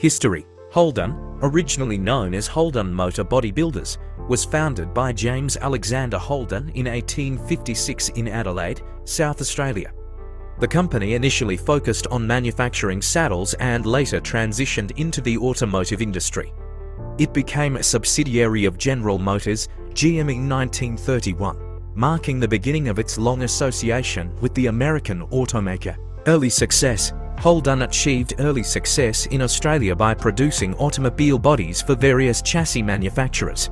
History. Holden, originally known as Holden Motor Body Builders, was founded by James Alexander Holden in 1856 in Adelaide, South Australia. The company initially focused on manufacturing saddles and later transitioned into the automotive industry. It became a subsidiary of General Motors, GM, in 1931, marking the beginning of its long association with the American automaker. Early success. Holden achieved early success in Australia by producing automobile bodies for various chassis manufacturers.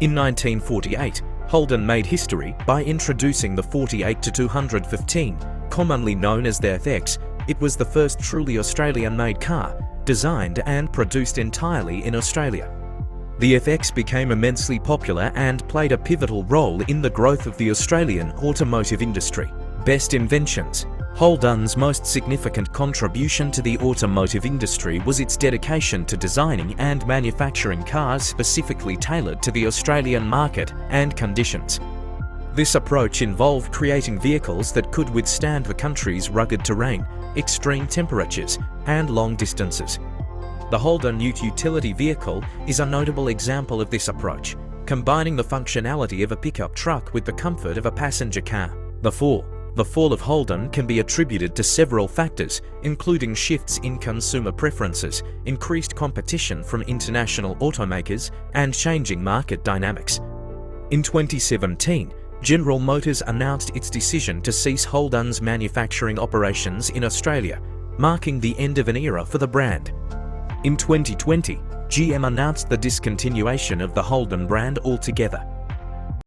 In 1948, Holden made history by introducing the 48-215, commonly known as the FX. It was the first truly Australian-made car, designed and produced entirely in Australia. The FX became immensely popular and played a pivotal role in the growth of the Australian automotive industry. Best inventions. Holden's most significant contribution to the automotive industry was its dedication to designing and manufacturing cars specifically tailored to the Australian market and conditions. This approach involved creating vehicles that could withstand the country's rugged terrain, extreme temperatures, and long distances. The Holden Ute utility vehicle is a notable example of this approach, combining the functionality of a pickup truck with the comfort of a passenger car. The fall of Holden can be attributed to several factors, including shifts in consumer preferences, increased competition from international automakers, and changing market dynamics. In 2017, General Motors announced its decision to cease Holden's manufacturing operations in Australia, marking the end of an era for the brand. In 2020, GM announced the discontinuation of the Holden brand altogether.